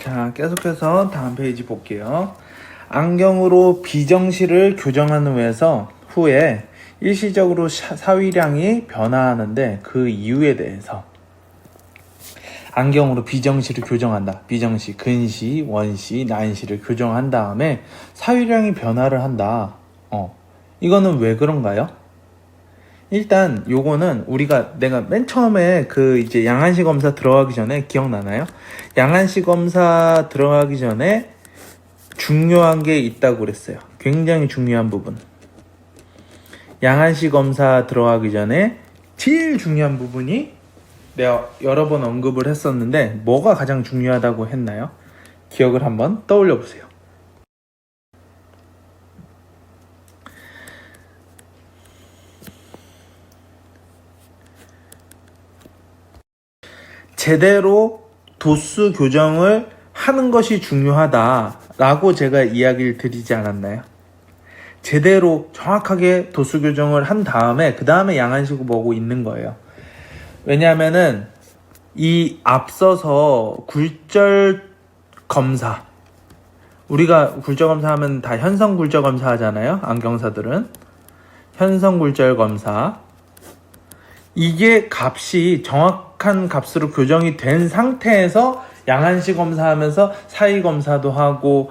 자, 계속해서 다음 페이지 볼게요. 안경으로 비정시를 교정한 후에 일시적으로 사위량이 변화하는데 그 이유에 대해서 안경으로 비정시를 교정한다. 비정시, 근시, 원시, 난시를 교정한 다음에 사위량이 변화를 한다. 이거는 왜 그런가요? 일단 요거는 내가 맨 처음에 이제 양안시 검사 들어가기 전에 기억나나요? 양안시 검사 들어가기 전에 중요한 게 있다고 그랬어요. 굉장히 중요한 부분. 양안시 검사 들어가기 전에 제일 중요한 부분이 내가 여러 번 언급을 했었는데 뭐가 가장 중요하다고 했나요? 기억을 한번 떠올려 보세요. 제대로 도수 교정을 하는 것이 중요하다라고 제가 이야기를 드리지 않았나요? 제대로 정확하게 도수 교정을 한 다음에 그 다음에 양안시고 뭐고 있는 거예요. 왜냐하면은 이 앞서서 굴절 검사, 우리가 굴절 검사하면 다 현성 굴절 검사 하잖아요. 안경사들은 현성 굴절 검사, 이게 값이 정확한 값으로 교정이 된 상태에서 양안시 검사하면서 사이 검사도 하고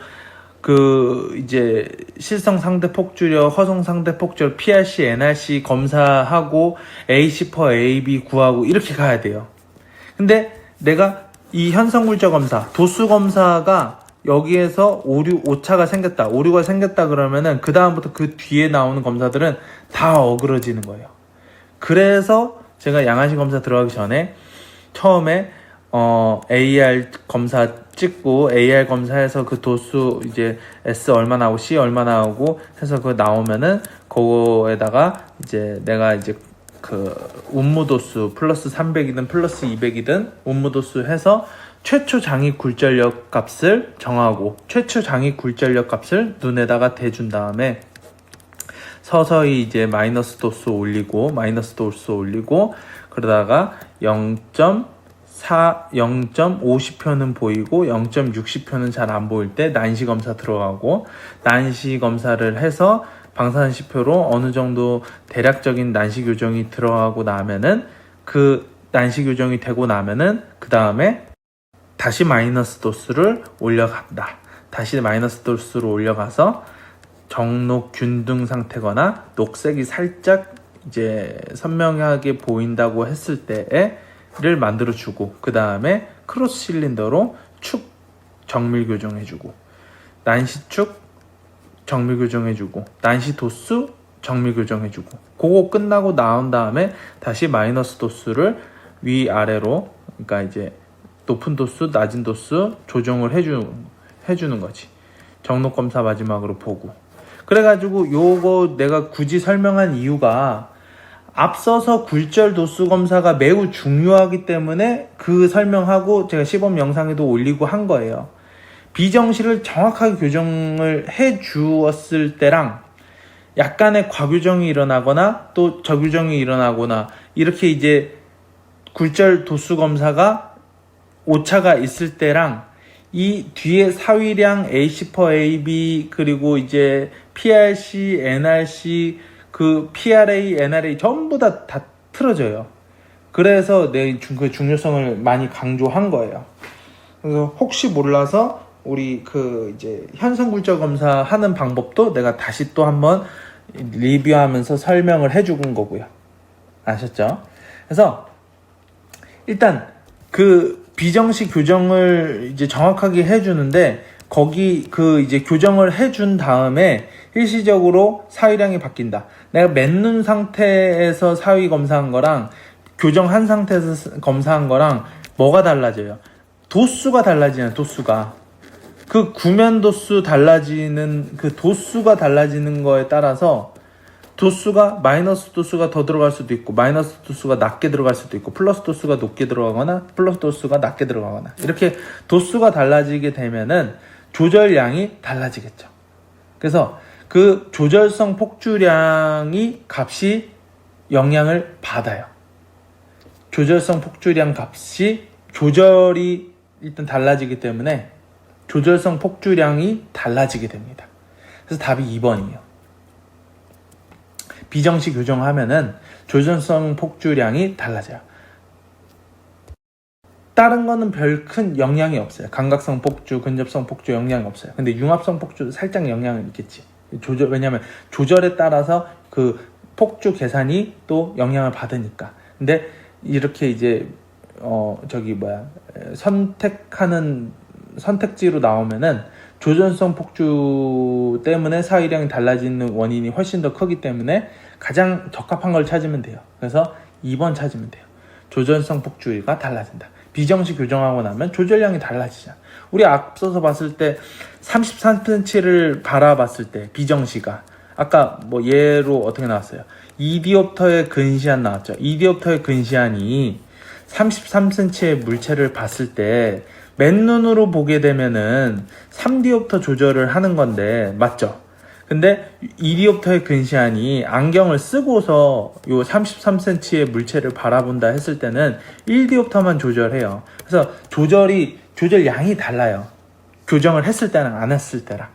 이제 실성 상대 폭주력, 허성 상대 폭주력, PRC, NRC 검사하고 AC per AB 구하고 이렇게 가야 돼요. 근데 내가 이 현성 굴절 검사, 도수 검사가 여기에서 오차가 생겼다, 오류가 생겼다 그러면은 그 다음부터 그 뒤에 나오는 검사들은 다 어그러지는 거예요. 그래서 제가 양안시 검사 들어가기 전에 처음에 AR 검사 찍고 AR 검사해서 그 도수 이제 S 얼마 나오고 C 얼마 나오고 해서 그거 나오면은 그거에다가 이제 내가 이제 운무 도수 플러스 300이든 플러스 200이든 운무 도수 해서 최초 장입 굴절력 값을 정하고 최초 장입 굴절력 값을 눈에다가 대준 다음에 서서히 이제 마이너스 도수 올리고 그러다가 0.50표는 보이고 0.60표는 잘 안 보일 때 난시 검사 들어가고, 난시 검사를 해서 방사선시표로 어느 정도 대략적인 난시 교정이 들어가고 나면은 그 난시 교정이 되고 나면은 그 다음에 다시 마이너스 도수를 올려간다. 다시 마이너스 도수를 올려가서 정록 균등 상태거나 녹색이 살짝 이제 선명하게 보인다고 했을 때를 만들어주고, 그 다음에 크로스 실린더로 축 정밀 교정해주고, 난시축 정밀 교정해주고, 난시 도수 정밀 교정해주고, 그거 끝나고 나온 다음에 다시 마이너스 도수를 위아래로, 그러니까 이제 높은 도수, 낮은 도수 조정을 해주는 거지. 정록 검사 마지막으로 보고. 그래가지고 요거 내가 굳이 설명한 이유가 앞서서 굴절 도수 검사가 매우 중요하기 때문에 그 설명하고 제가 시범 영상에도 올리고 한 거예요. 비정시를 정확하게 교정을 해 주었을 때랑 약간의 과교정이 일어나거나 또 저교정이 일어나거나 이렇게 이제 굴절 도수 검사가 오차가 있을 때랑 이 뒤에 사위량 AC per AB 그리고 이제 PRC, NRC, PRA, NRA 전부 다 틀어져요. 그래서 내 그 중요성을 많이 강조한 거예요. 그래서 혹시 몰라서 우리 이제 현성 굴절 검사 하는 방법도 내가 다시 또 한번 리뷰하면서 설명을 해주는 거고요. 아셨죠? 그래서 일단 비정시 교정을 이제 정확하게 해주는데 거기 이제 교정을 해준 다음에 일시적으로 사위량이 바뀐다. 내가 맨눈 상태에서 사위 검사한 거랑 교정한 상태에서 검사한 거랑 뭐가 달라져요? 도수가 달라지는 도수가. 구면 도수 달라지는 도수가 달라지는 거에 따라서 도수가 마이너스 도수가 더 들어갈 수도 있고 마이너스 도수가 낮게 들어갈 수도 있고 플러스 도수가 높게 들어가거나 플러스 도수가 낮게 들어가거나 이렇게 도수가 달라지게 되면은 조절량이 달라지겠죠. 그래서 조절성 폭주량이 값이 영향을 받아요. 조절성 폭주량 값이 조절이 일단 달라지기 때문에 조절성 폭주량이 달라지게 됩니다. 그래서 답이 2번이에요. 비정시 교정하면은 조절성 폭주량이 달라져요. 다른 거는 별 큰 영향이 없어요. 감각성 폭주, 근접성 폭주 영향이 없어요. 근데 융합성 폭주도 살짝 영향은 있겠지. 왜냐면 조절에 따라서 그 폭주 계산이 또 영향을 받으니까. 근데 이렇게 이제 선택지로 나오면은 조절성 폭주 때문에 사유량이 달라지는 원인이 훨씬 더 크기 때문에 가장 적합한 걸 찾으면 돼요. 그래서 2번 찾으면 돼요. 조절성 폭주가 달라진다. 비정시 교정하고 나면 조절량이 달라지잖아. 우리 앞서서 봤을 때 33cm를 바라봤을 때 비정시가 아까 뭐 예로 어떻게 나왔어요? 2디옵터의 근시안 나왔죠. 2디옵터의 근시안이 33cm의 물체를 봤을 때 맨눈으로 보게 되면은 3디옵터 조절을 하는 건데 맞죠? 근데 2디옵터의 근시안이 안경을 쓰고서 요 33cm의 물체를 바라본다 했을 때는 1디옵터만 조절해요. 그래서 조절량이 달라요. 교정을 했을 때랑 안 했을 때랑.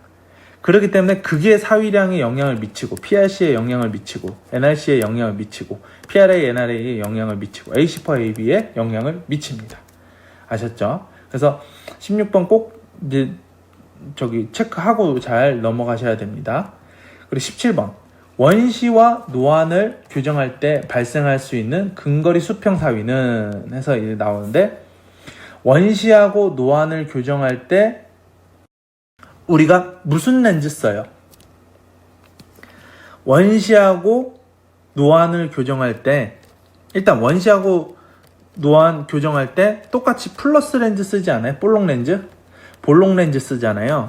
그렇기 때문에 그게 사위량에 영향을 미치고 PRC에 영향을 미치고 NRC에 영향을 미치고 PRA, NRA에 영향을 미치고 AC4, AB에 영향을 미칩니다. 아셨죠? 그래서 16번 꼭 이제 체크하고 잘 넘어가셔야 됩니다. 그리고 17번 원시와 노안을 교정할 때 발생할 수 있는 근거리 수평 사위는 해서 이제 나오는데 원시하고 노안을 교정할 때 우리가 무슨 렌즈 써요? 원시하고 노안을 교정할 때 일단 원시하고 노안 교정할 때 똑같이 플러스 렌즈 쓰지 않아요? 볼록 렌즈 쓰잖아요.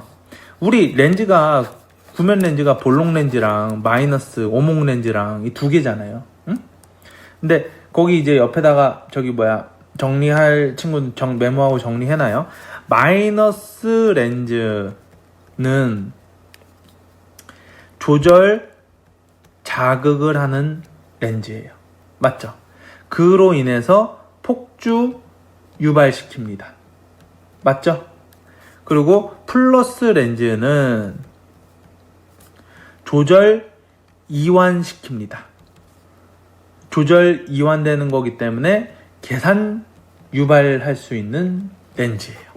우리 렌즈가 구면 렌즈가 볼록 렌즈랑 마이너스 오목 렌즈랑 이 두 개잖아요. 응? 근데 거기 이제 옆에다가 정리할 친구는 메모하고 정리해놔요. 마이너스 렌즈는 조절 자극을 하는 렌즈예요. 맞죠? 그로 인해서 폭주 유발시킵니다. 맞죠? 그리고 플러스 렌즈는 조절 이완시킵니다. 조절 이완되는 거기 때문에 계산 유발할 수 있는 렌즈예요.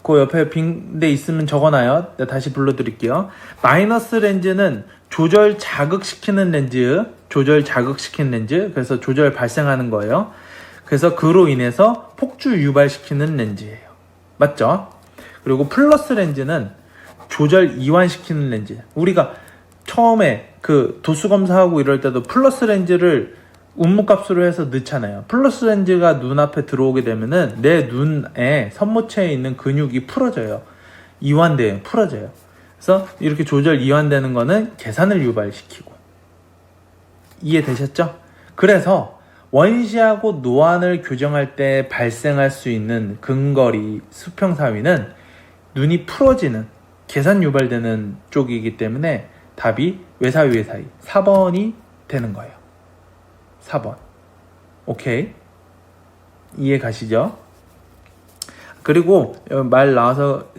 그 옆에 빈 데 있으면 적어놔요. 내가 다시 불러드릴게요. 마이너스 렌즈는 조절 자극시키는 렌즈. 그래서 조절 발생하는 거예요. 그래서 그로 인해서 폭주 유발시키는 렌즈예요. 맞죠? 그리고 플러스 렌즈는 조절 이완시키는 렌즈. 우리가 처음에 그 도수 검사하고 이럴 때도 플러스 렌즈를 운무값으로 해서 넣잖아요. 플러스 렌즈가 눈앞에 들어오게 되면은 내 눈에 선모체에 있는 근육이 풀어져요. 이완돼요. 풀어져요. 그래서 이렇게 조절 이완되는 거는 계산을 유발시키고. 이해되셨죠? 그래서 원시하고 노안을 교정할 때 발생할 수 있는 근거리 수평사위는 눈이 풀어지는 계산 유발되는 쪽이기 때문에 답이 외사위 4번이 되는 거예요. 4번. 오케이. 이해 가시죠? 그리고 말 나와서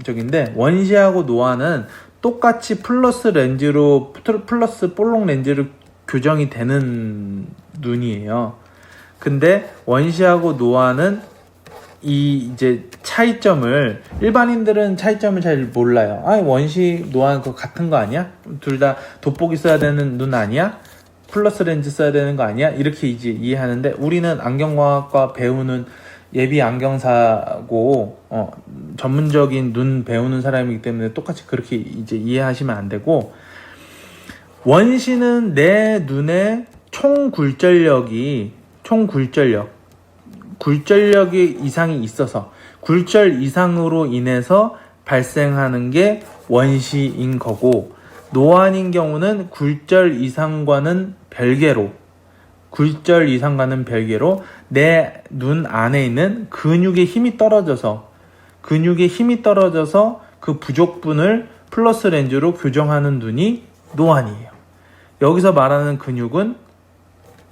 원시하고 노안은 똑같이 플러스 볼록 렌즈로 교정이 되는 눈이에요. 근데 원시하고 노안은 이제 차이점을 일반인들은 차이점을 잘 몰라요. 원시 노안 그거 같은 거 아니야? 둘 다 돋보기 써야 되는 눈 아니야? 플러스 렌즈 써야 되는 거 아니야? 이렇게 이제 이해하는데 우리는 안경광학과 배우는 예비 안경사고 전문적인 눈 배우는 사람이기 때문에 똑같이 그렇게 이제 이해하시면 안 되고 원시는 내 눈의 굴절력이 이상이 있어서 굴절 이상으로 인해서 발생하는 게 원시인 거고 노안인 경우는 굴절 이상과는 별개로 내 눈 안에 있는 근육의 힘이 떨어져서 그 부족분을 플러스 렌즈로 교정하는 눈이 노안이에요. 여기서 말하는 근육은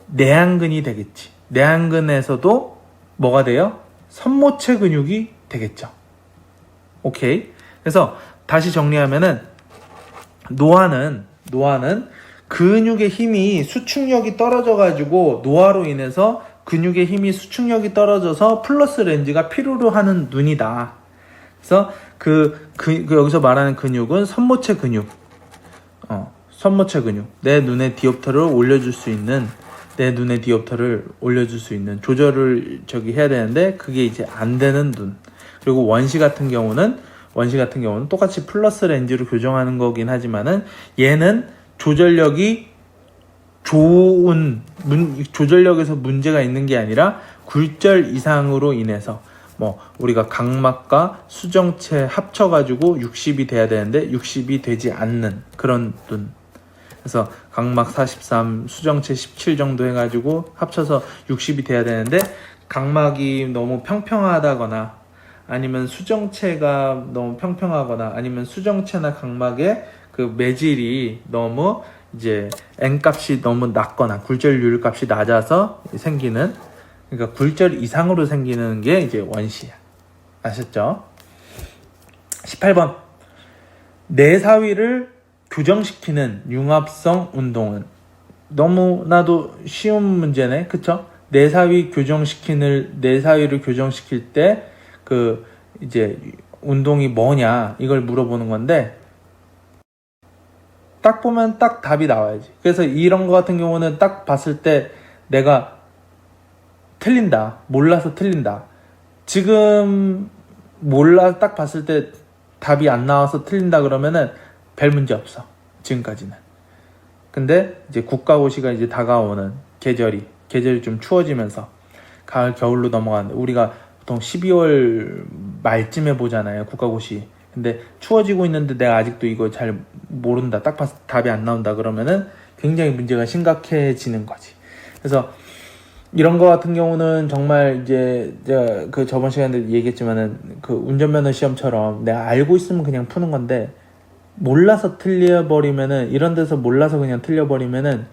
내안근이 되겠지. 내안근에서도 뭐가 돼요? 선모체 근육이 되겠죠. 오케이. 그래서 다시 정리하면은 노화는 근육의 힘이 수축력이 떨어져가지고 노화로 인해서 근육의 힘이 수축력이 떨어져서 플러스 렌즈가 필요로 하는 눈이다. 그래서 여기서 말하는 근육은 선모체 근육. 선모체 근육. 내 눈의 디옵터를 올려줄 수 있는 조절을 해야 되는데 그게 이제 안 되는 눈. 그리고 원시 같은 경우는 똑같이 플러스 렌즈로 교정하는 거긴 하지만은 얘는 조절력에서 문제가 있는 게 아니라 굴절 이상으로 인해서 우리가 각막과 수정체 합쳐가지고 60이 돼야 되는데 60이 되지 않는 그런 눈. 그래서 각막 43, 수정체 17 정도 해가지고 합쳐서 60이 돼야 되는데 각막이 너무 평평하다거나 아니면 수정체가 너무 평평하거나 아니면 수정체나 각막의 그 매질이 너무 이제 N값이 너무 낮거나 굴절률 값이 낮아서 생기는, 그러니까 굴절 이상으로 생기는 게 이제 원시야. 아셨죠? 18번. 내사위를 교정시키는 융합성 운동은 너무나도 쉬운 문제네. 그쵸? 내사위를 교정시킬 때 이제 운동이 뭐냐 이걸 물어보는 건데 딱 보면 딱 답이 나와야지. 그래서 이런 거 같은 경우는 딱 봤을 때 내가 틀린다, 몰라서 틀린다, 지금 딱 봤을 때 답이 안 나와서 틀린다 그러면은 별 문제 없어, 지금까지는. 근데 이제 국가고시가 이제 다가오는 계절이 좀 추워지면서 가을 겨울로 넘어가는데 우리가 보통 12월 말쯤에 보잖아요, 국가고시. 근데 추워지고 있는데 내가 아직도 이거 잘 모른다, 딱 봐서 답이 안 나온다 그러면은 굉장히 문제가 심각해지는 거지. 그래서 이런 거 같은 경우는 정말 이제 제가 저번 시간에 얘기했지만은 운전면허 시험처럼 내가 알고 있으면 그냥 푸는 건데 몰라서 틀려버리면은, 이런 데서 몰라서 그냥 틀려버리면은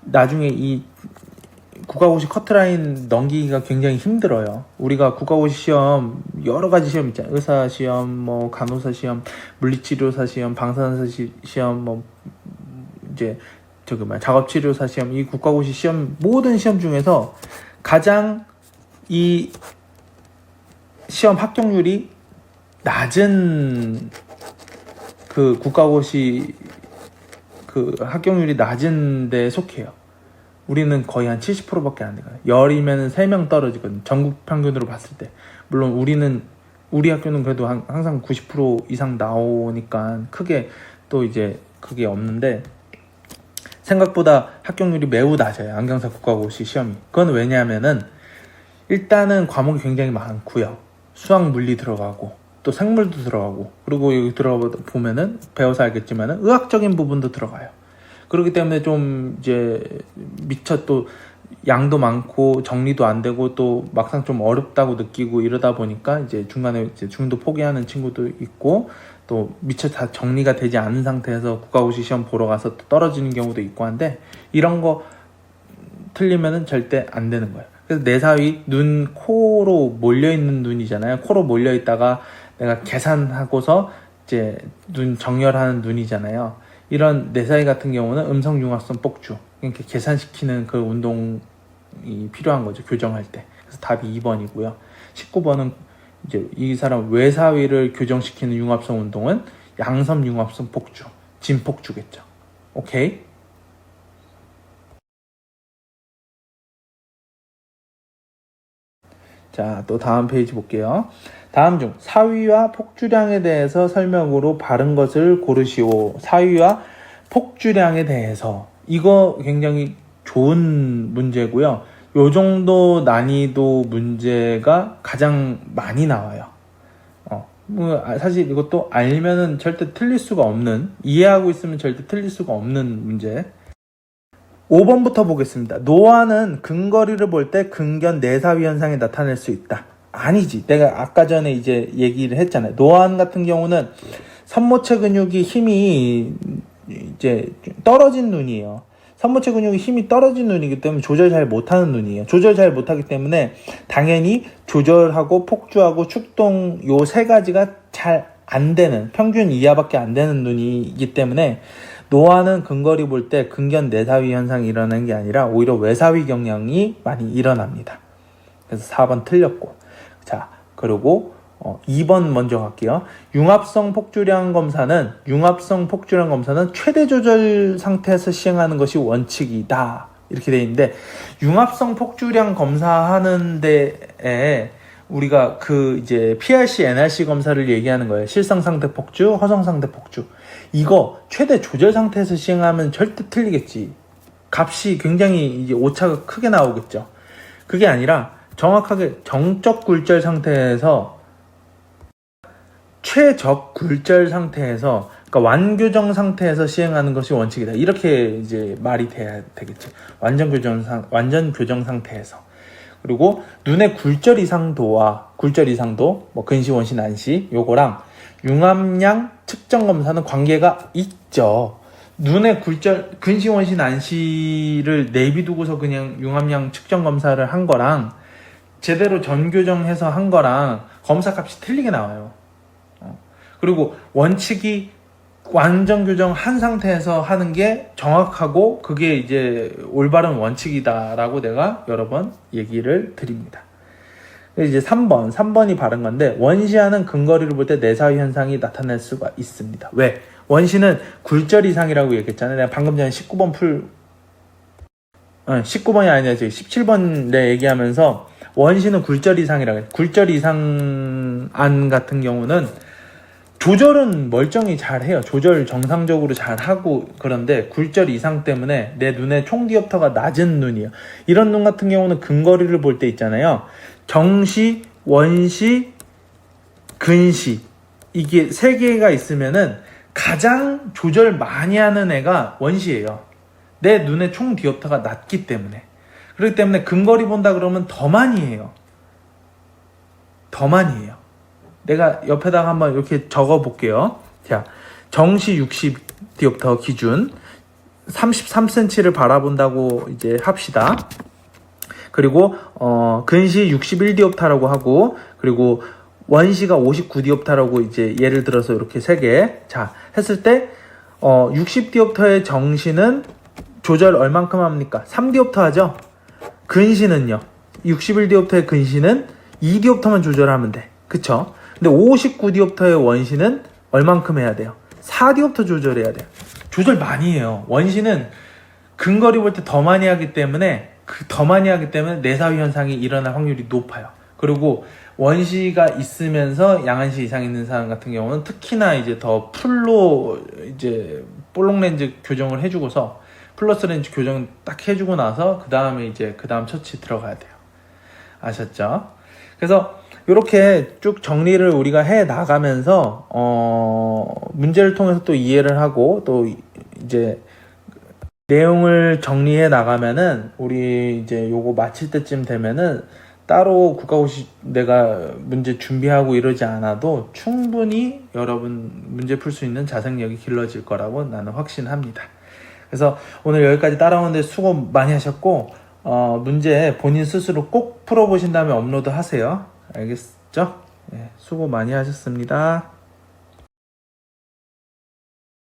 나중에 이 국가고시 커트라인 넘기기가 굉장히 힘들어요. 우리가 국가고시 시험 여러 가지 시험 있잖아요. 의사 시험, 간호사 시험, 물리치료사 시험, 방사선사 시험, 이제 작업치료사 시험, 이 국가고시 시험 모든 시험 중에서 가장 이 시험 합격률이 낮은 국가고시 합격률이 낮은 데에 속해요. 우리는 거의 한 70%밖에 안 돼요. 열이면 3명 떨어지거든, 전국 평균으로 봤을 때. 물론 우리 학교는 그래도 항상 90% 이상 나오니까 크게 또 이제 그게 없는데, 생각보다 합격률이 매우 낮아요, 안경사 국가고시 시험이. 그건 왜냐하면은 일단은 과목이 굉장히 많고요. 수학, 물리 들어가고 또 생물도 들어가고, 그리고 여기 들어가 보면은 배워서 알겠지만은 의학적인 부분도 들어가요. 그렇기 때문에 좀 이제 미처 또 양도 많고 정리도 안 되고 또 막상 좀 어렵다고 느끼고 이러다 보니까 이제 중간에 이제 중도 포기하는 친구도 있고, 또 미처 다 정리가 되지 않은 상태에서 국가고시 시험 보러 가서 또 떨어지는 경우도 있고 한데, 이런 거 틀리면은 절대 안 되는 거예요. 그래서 내사위, 코로 몰려있는 눈이잖아요. 코로 몰려있다가 내가 계산하고서 이제 눈 정렬하는 눈이잖아요. 이런 내사위 같은 경우는 음성융합성 폭주, 이렇게 계산시키는 그 운동이 필요한 거죠, 교정할 때. 그래서 답이 2번이고요. 19번은 이제 이 사람 외사위를 교정시키는 융합성 운동은 양섬융합성 폭주, 진폭주겠죠. 오케이? 자, 또 다음 페이지 볼게요. 다음 중 사위와 폭주량에 대해서 설명으로 바른 것을 고르시오. 사위와 폭주량에 대해서, 이거 굉장히 좋은 문제고요. 요 정도 난이도 문제가 가장 많이 나와요. 사실 이것도 알면은 절대 틀릴 수가 없는, 이해하고 있으면 절대 틀릴 수가 없는 문제. 5번부터 보겠습니다. 노화는 근거리를 볼 때 근견 내사위 현상이 나타날 수 있다. 아니지. 내가 아까 전에 이제 얘기를 했잖아요. 노안 같은 경우는 선모체 근육이 힘이 이제 떨어진 눈이에요. 선모체 근육이 힘이 떨어진 눈이기 때문에 조절 잘 못하는 눈이에요. 조절 잘 못하기 때문에 당연히 조절하고 폭주하고 축동 요 세 가지가 잘 잘 안 되는, 평균 이하밖에 안 되는 눈이기 때문에 노화는 근거리 볼 때 근견 내사위 현상이 일어나는 게 아니라 오히려 외사위 경향이 많이 일어납니다. 그래서 4번 틀렸고. 자, 그리고 2번 먼저 갈게요. 융합성 폭주량 검사는 최대 조절 상태에서 시행하는 것이 원칙이다. 이렇게 돼 있는데, 융합성 폭주량 검사하는 데에 우리가 이제 PRC, NRC 검사를 얘기하는 거예요. 실성 상태 폭주, 허성 상태 폭주. 이거 최대 조절 상태에서 시행하면 절대 틀리겠지. 값이 굉장히 이제 오차가 크게 나오겠죠. 그게 아니라 정확하게 정적 굴절 상태에서, 최적 굴절 상태에서, 그러니까 완교정 상태에서 시행하는 것이 원칙이다. 이렇게 이제 말이 돼야 되겠죠. 완전 교정 상태에서. 그리고 눈의 굴절 이상도, 뭐 근시, 원시, 난시, 요거랑 융합량 측정 검사는 관계가 있죠. 눈의 굴절, 근시, 원시, 난시를 내비두고서 그냥 융합량 측정 검사를 한 거랑 제대로 전교정해서 한 거랑 검사값이 틀리게 나와요. 그리고 원칙이 완전 교정한 상태에서 하는 게 정확하고 그게 이제 올바른 원칙이다라고 내가 여러 번 얘기를 드립니다. 이제 3번이 바른 건데, 원시하는 근거리를 볼 때 내사위 현상이 나타날 수가 있습니다. 왜? 원시는 굴절 이상이라고 얘기했잖아요. 내가 방금 전에 19번이 아니라 17번 내 얘기하면서 원시는 굴절 이상이라고 했어요. 굴절 이상안 같은 경우는 조절은 멀쩡히 잘해요. 조절 정상적으로 잘하고. 그런데 굴절 이상 때문에 내 눈의 총디옵터가 낮은 눈이에요. 이런 눈 같은 경우는 근거리를 볼 때 있잖아요. 정시, 원시, 근시, 이게 3개가 있으면은 가장 조절 많이 하는 애가 원시예요. 내 눈의 총디옵터가 낮기 때문에. 그렇기 때문에 근거리 본다 그러면 더 많이 해요. 내가 옆에다가 한번 이렇게 적어 볼게요. 자, 정시 60디옵터 기준 33cm를 바라본다고 이제 합시다. 그리고 근시 61디옵터라고 하고, 그리고 원시가 59디옵터라고 이제 예를 들어서 이렇게 3개. 자, 했을 때 60디옵터의 정시는 조절 얼만큼 합니까? 3디옵터 하죠? 근시는요. 61디옵터의 근시는 2디옵터만 조절하면 돼. 그쵸? 근데 59디옵터의 원시는 얼만큼 해야 돼요? 4디옵터 조절해야 돼요. 조절 많이 해요. 원시는 근거리 볼 때 더 많이 하기 때문에 내사위 현상이 일어날 확률이 높아요. 그리고 원시가 있으면서 양한시 이상 있는 사람 같은 경우는 특히나 이제 더 풀로 이제 볼록 렌즈 교정을 해주고서 플러스 렌즈 교정 딱 해주고 나서 그 다음 처치 들어가야 돼요. 아셨죠? 그래서 이렇게 쭉 정리를 우리가 해 나가면서 문제를 통해서 또 이해를 하고 또 이제 내용을 정리해 나가면은 우리 이제 요거 마칠 때쯤 되면은 따로 국가고시 내가 문제 준비하고 이러지 않아도 충분히 여러분 문제 풀 수 있는 자생력이 길러질 거라고 나는 확신합니다. 그래서 오늘 여기까지 따라오는데 수고 많이 하셨고, 문제 본인 스스로 꼭 풀어보신 다음에 업로드 하세요. 알겠죠? 네, 수고 많이 하셨습니다.